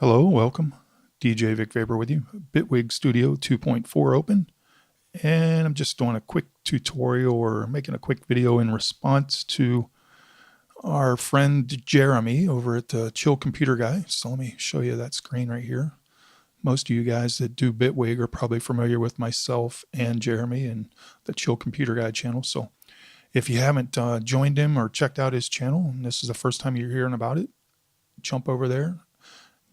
Hello, welcome. DJ Vic Vapor with you. Bitwig Studio 2.4 open. And I'm just doing a quick tutorial or making a quick video in response to our friend Jeremy over at Chillcomputer Guy. So let me show you that screen right here. Most of you guys that do Bitwig are probably familiar with myself and Jeremy and the Chillcomputer Guy channel. So if you haven't joined him or checked out his channel, and this is the first time you're hearing about it, jump over there.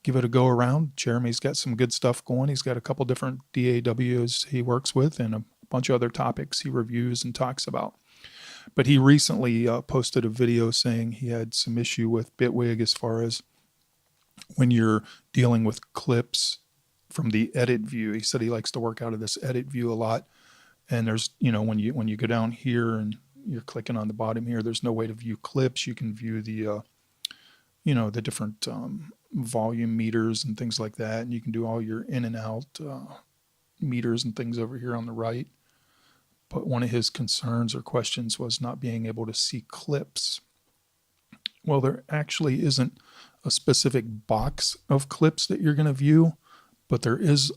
Give it a go around. Jeremy's got some good stuff going. He's got a couple different DAWs he works with and a bunch of other topics he reviews and talks about. But he recently posted a video saying he had some issue with Bitwig as far as when you're dealing with clips from the edit view. He said he likes to work out of this edit view a lot. And there's, when you go down here and you're clicking on the bottom here, there's no way to view clips. You can view the the different volume meters and things like that, and you can do all your in and out meters and things over here on the right. But one of his concerns or questions was not being able to see clips. Well, there actually isn't a specific box of clips that you're going to view, but there is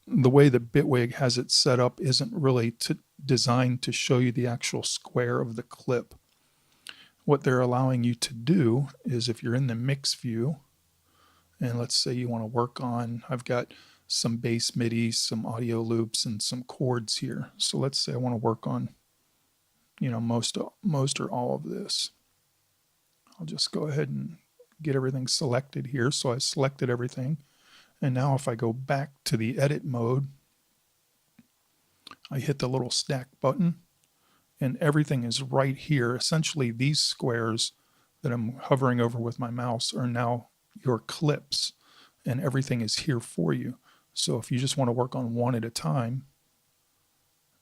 the way that Bitwig has it set up isn't really designed to show you the actual square of the clip. What they're allowing you to do is if you're in the mix view, and let's say you want to work on, I've got some bass MIDI, some audio loops, and some chords here. So let's say I want to work on, most or all of this. I'll just go ahead and get everything selected here. So I selected everything. And now if I go back to the edit mode, I hit the little stack button. And everything is right here. Essentially, these squares that I'm hovering over with my mouse are now your clips, and everything is here for you. So if you just want to work on one at a time,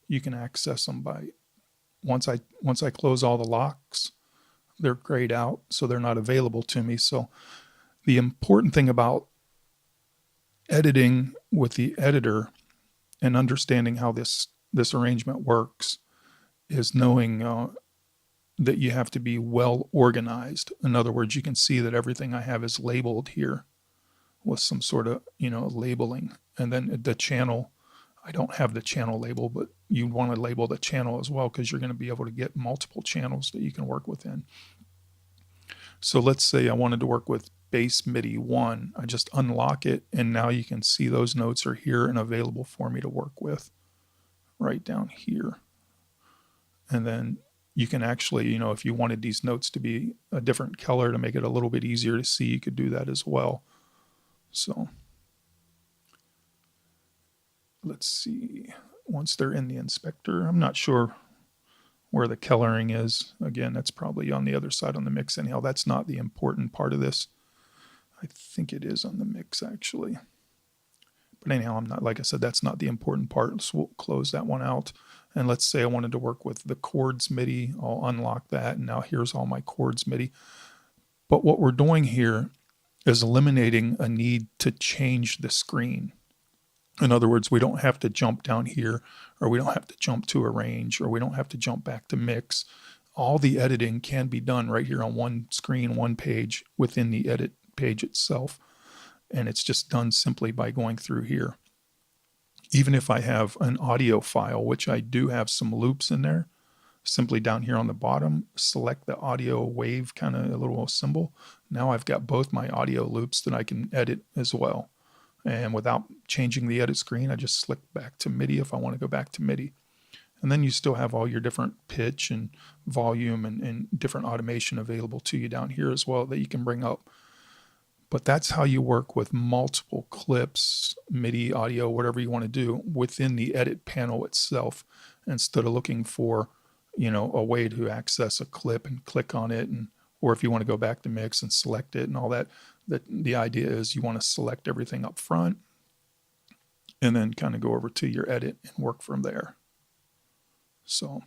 you can access them by, once I close all the locks, they're grayed out, so they're not available to me. So the important thing about editing with the editor and understanding how this arrangement works is knowing that you have to be well organized. In other words, you can see that everything I have is labeled here with some sort of, labeling. And then the channel, I don't have the channel label, but you want to label the channel as well because you're going to be able to get multiple channels that you can work within. So let's say I wanted to work with bass MIDI 1. I just unlock it, and now you can see those notes are here and available for me to work with right down here. And then you can actually, if you wanted these notes to be a different color to make it a little bit easier to see, you could do that as well. So let's see, once they're in the inspector, I'm not sure where the coloring is. Again, that's probably on the other side on the mix anyhow. That's not the important part of this. I think it is on the mix actually. But anyhow, I'm not, like I said, that's not the important part. So we'll close that one out. And let's say I wanted to work with the chords MIDI. I'll unlock that. And now here's all my chords MIDI. But what we're doing here is eliminating a need to change the screen. In other words, we don't have to jump down here, or we don't have to jump to arrange, or we don't have to jump back to mix. All the editing can be done right here on one screen, one page within the edit page itself. And it's just done simply by going through here. Even if I have an audio file, which I do have some loops in there, simply down here on the bottom, select the audio wave kind of a little symbol. Now I've got both my audio loops that I can edit as well. And without changing the edit screen, I just select back to MIDI if I want to go back to MIDI. And then you still have all your different pitch and volume and different automation available to you down here as well that you can bring up. But that's how you work with multiple clips, MIDI, audio, whatever you want to do within the edit panel itself, instead of looking for, a way to access a clip and click on it, or if you want to go back to mix and select it and all that. The idea is you want to select everything up front and then kind of go over to your edit and work from there. So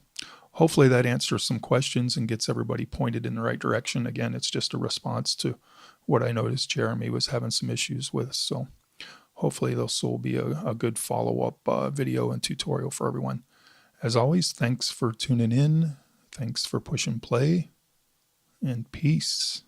hopefully that answers some questions and gets everybody pointed in the right direction. Again, it's just a response to what I noticed Jeremy was having some issues with. So hopefully this will be a good follow-up video and tutorial for everyone. As always, thanks for tuning in. Thanks for pushing play, and peace.